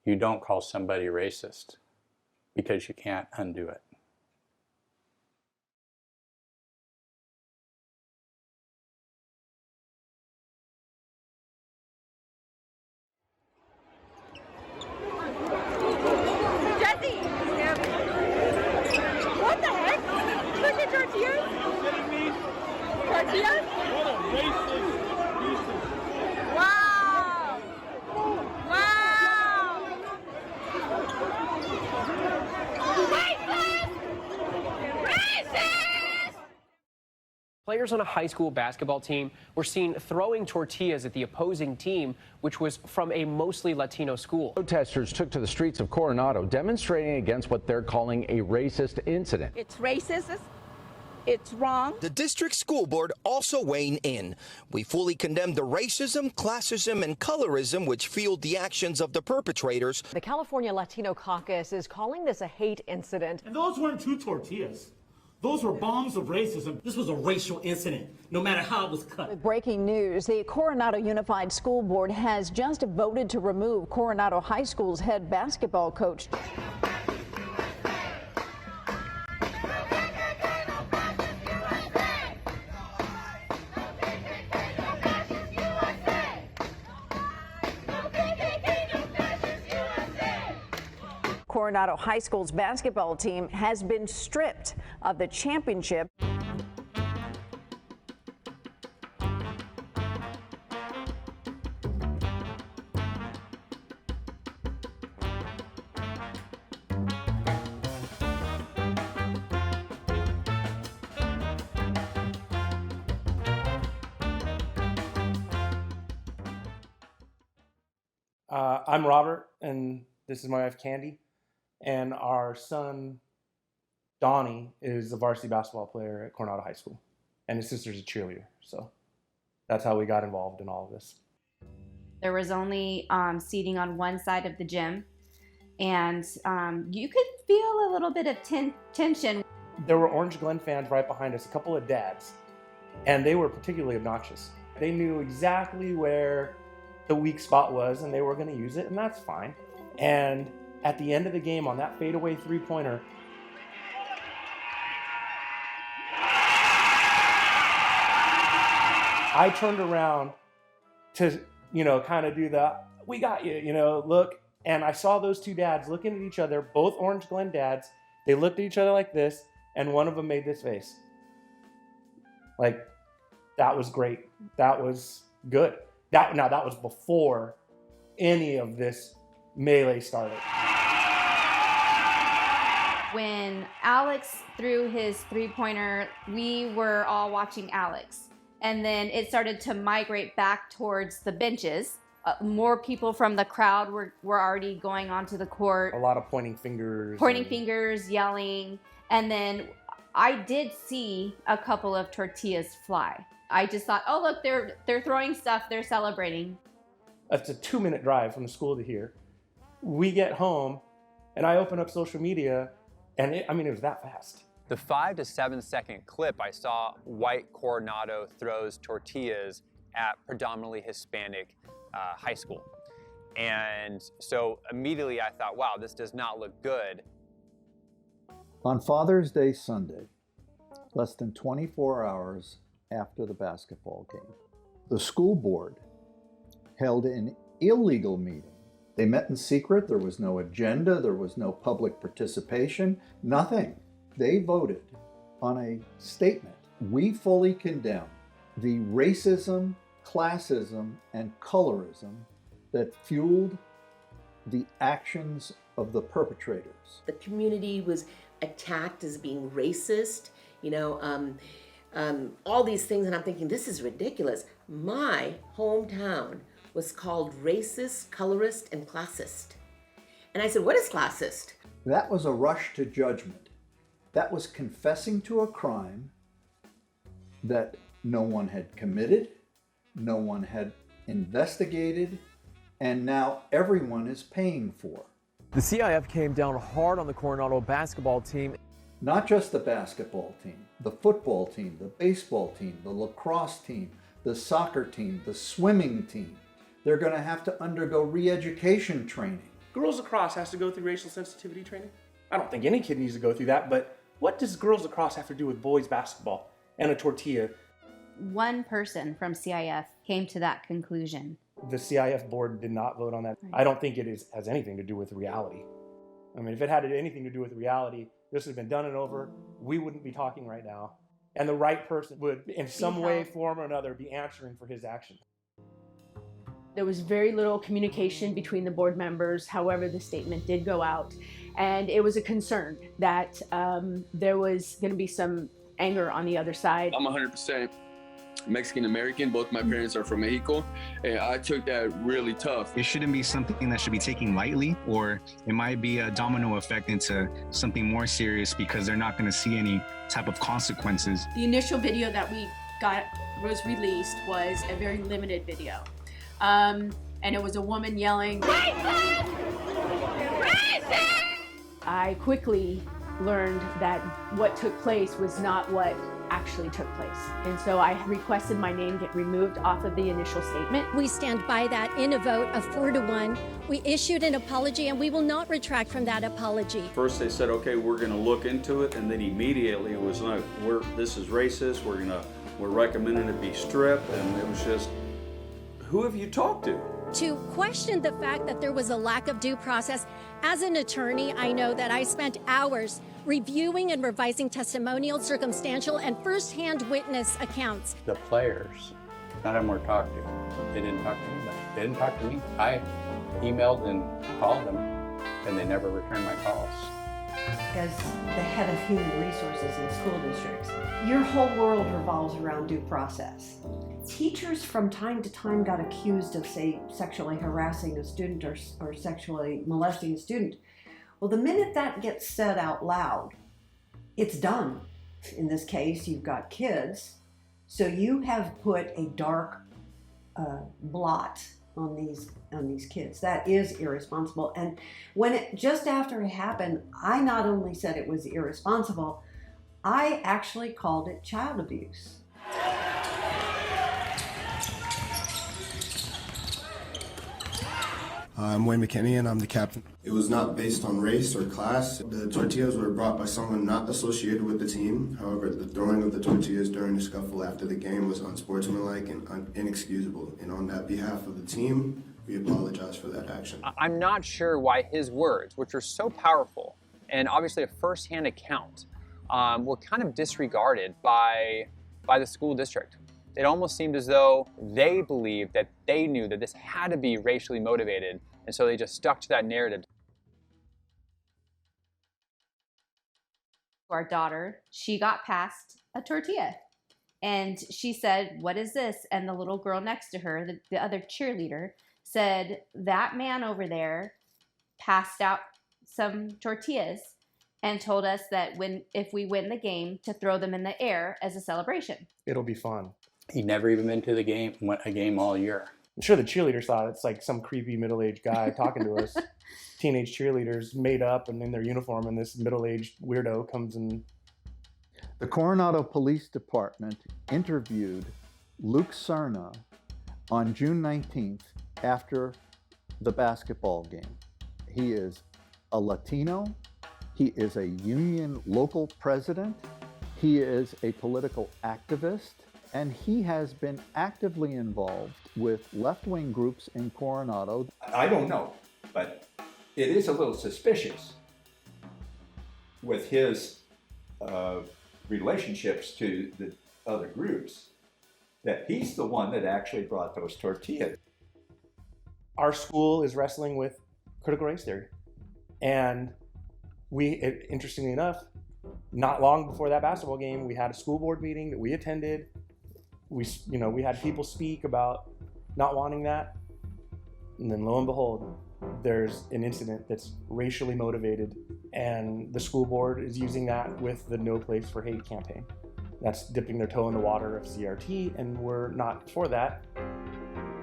You don't call somebody racist because you can't undo it. Jesse! What the heck? Look at tortillas. Tortillas? What a racist. Wow! Wow! Racist! Racist! Players on a high school basketball team were seen throwing tortillas at the opposing team, which was from a mostly Latino school. Protesters took to the streets of Coronado, demonstrating against what they're calling a racist incident. It's racist. It's wrong. The district school board also weighing in. We fully condemn the racism, classism, and colorism which fueled the actions of the perpetrators. The California Latino Caucus is calling this a hate incident. And those weren't two tortillas. Those were bombs of racism. This was a racial incident, no matter how it was cut. With breaking news, the Coronado Unified School Board has just voted to remove Coronado High School's head basketball coach. Coronado High School's basketball team has been stripped of the championship. I'm Robert, and this is my wife, Candy. And our son, Donnie, is a varsity basketball player at Coronado High School. And his sister's a cheerleader. So that's how we got involved in all of this. There was only seating on one side of the gym. And you could feel a little bit of tension. There were Orange Glen fans right behind us, a couple of dads. And they were particularly obnoxious. They knew exactly where the weak spot was, and they were going to use it, and that's fine. And at the end of the game, on that fadeaway three-pointer, I turned around to, kind of do the, we got you, look. And I saw those two dads looking at each other, both Orange Glen dads. They looked at each other like this, and one of them made this face. Like, that was great. That was good. That was before any of this melee started. When Alex threw his three-pointer, we were all watching Alex. And then it started to migrate back towards the benches. More people from the crowd were already going onto the court. A lot of pointing fingers. Fingers, yelling. And then I did see a couple of tortillas fly. I just thought, oh, look, they're throwing stuff, they're celebrating. It's a 2-minute drive from the school to here. We get home, and I open up social media, and it was that fast. The 5 to 7 second clip, I saw white Coronado throws tortillas at predominantly Hispanic high school. And so immediately I thought, wow, this does not look good. On Father's Day Sunday, less than 24 hours after the basketball game, the school board held an illegal meeting. They met in secret. There was no agenda. There was no public participation. Nothing. They voted on a statement. We fully condemn the racism, classism, and colorism that fueled the actions of the perpetrators. The community was attacked as being racist, all these things, and I'm thinking, this is ridiculous. My hometown was called racist, colorist, and classist. And I said, what is classist? That was a rush to judgment. That was confessing to a crime that no one had committed, no one had investigated, and now everyone is paying for. The CIF came down hard on the Coronado basketball team. Not just the basketball team, the football team, the baseball team, the lacrosse team, the soccer team, the swimming team. They're going to have to undergo re-education training. girls lacrosse has to go through racial sensitivity training? I don't think any kid needs to go through that, but what does girls lacrosse have to do with boys basketball and a tortilla? One person from CIF came to that conclusion. The CIF board did not vote on that. Right. I don't think it has anything to do with reality. I mean, if it had anything to do with reality, this would have been done and over. We wouldn't be talking right now. And the right person would, in some way, form or another, be answering for his actions. There was very little communication between the board members. However, the statement did go out. And it was a concern that there was going to be some anger on the other side. I'm 100% Mexican-American. Both my parents are from Mexico, and I took that really tough. It shouldn't be something that should be taken lightly, or it might be a domino effect into something more serious because they're not going to see any type of consequences. The initial video that we got was released was a very limited video. And it was a woman yelling, "Racist! Racist!" I quickly learned that what took place was not what actually took place. And so I requested my name get removed off of the initial statement. We stand by that in a vote of 4-1. We issued an apology and we will not retract from that apology. First they said, okay, we're going to look into it, and then immediately it was like, this is racist, we're recommending it be stripped, and it was just, who have you talked to? To question the fact that there was a lack of due process, as an attorney, I know that I spent hours reviewing and revising testimonial, circumstantial, and first-hand witness accounts. The players, none of them were talked to. They didn't talk to anybody. They didn't talk to me. I emailed and called them, and they never returned my calls. As the head of human resources in school districts, your whole world revolves around due process. Teachers from time to time got accused of, say, sexually harassing a student or sexually molesting a student. Well, the minute that gets said out loud, it's done. In this case, you've got kids, so you have put a dark blot on these kids. That is irresponsible. And when just after it happened, I not only said it was irresponsible, I actually called it child abuse. I'm Wayne McKinney and I'm the captain. It was not based on race or class. The tortillas were brought by someone not associated with the team. However, the throwing of the tortillas during the scuffle after the game was unsportsmanlike and inexcusable. And on that behalf of the team, we apologize for that action. I'm not sure why his words, which are so powerful and obviously a first-hand account, were kind of disregarded by the school district. It almost seemed as though they believed that they knew that this had to be racially motivated, and so they just stuck to that narrative. Our daughter, she got passed a tortilla, and she said, "What is this?" And the little girl next to her, the other cheerleader, said, "That man over there passed out some tortillas and told us that if we win the game, to throw them in the air as a celebration." It'll be fun. He'd never even been to a game all year. I'm sure the cheerleaders thought it's like some creepy middle-aged guy talking to us. Teenage cheerleaders made up and in their uniform, and this middle-aged weirdo comes in. The Coronado Police Department interviewed Luke Cerna on June 19th after the basketball game. He is a Latino. He is a union local president. He is a political activist. And he has been actively involved with left-wing groups in Coronado. I don't know, but it is a little suspicious with his relationships to the other groups that he's the one that actually brought those tortillas. Our school is wrestling with critical race theory. And interestingly enough, not long before that basketball game, we had a school board meeting that we attended. We had people speak about not wanting that, and then lo and behold, there's an incident that's racially motivated, and the school board is using that with the No Place for Hate campaign. That's dipping their toe in the water of CRT, and we're not for that.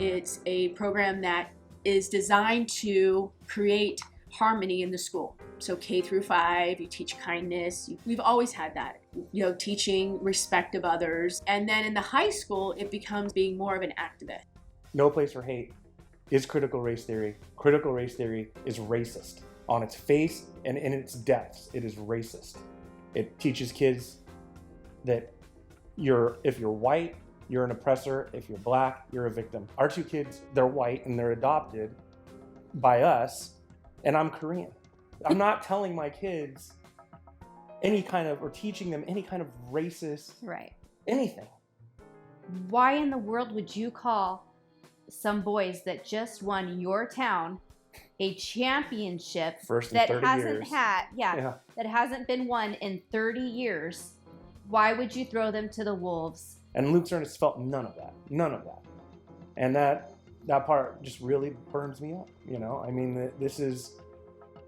It's a program that is designed to create harmony in the school. So K through 5, you teach kindness. We've always had that, teaching respect of others. And then in the high school, it becomes being more of an activist. No Place for Hate is critical race theory. Critical race theory is racist. On its face and in its depths, it is racist. It teaches kids that if you're white, you're an oppressor. If you're black, you're a victim. Our two kids, they're white and they're adopted by us, and I'm Korean. I'm not telling my kids or teaching them any kind of racist, anything. Why in the world would you call some boys that just won your town a championship that hasn't been won in 30 years? Why would you throw them to the wolves? And Luke Zernis felt none of that. And that part just really burns me up, you know? I mean, this is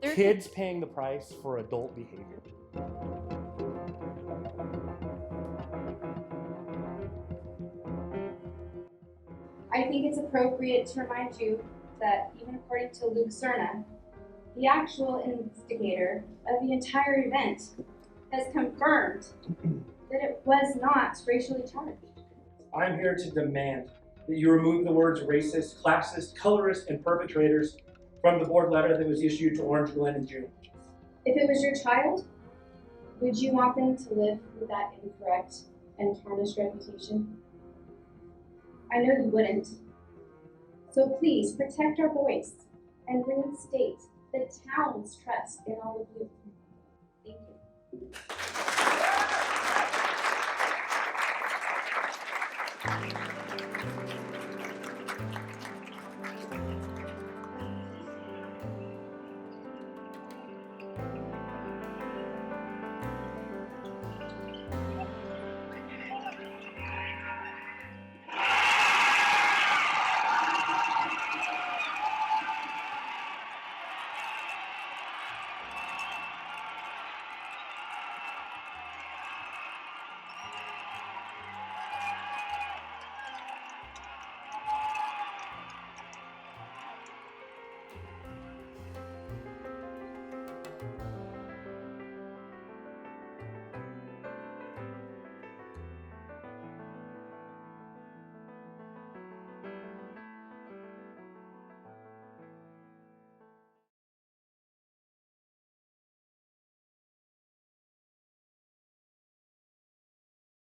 kids paying the price for adult behavior. I think it's appropriate to remind you that even according to Luke Cerna, the actual instigator of the entire event has confirmed that it was not racially charged. I'm here to demand that you remove the words racist, classist, colorist, and perpetrators from the board letter that was issued to Orange Glen in June. If it was your child, would you want them to live with that incorrect and tarnished reputation? I know you wouldn't. So please protect our boys and reinstate the town's trust in all of you. Thank you.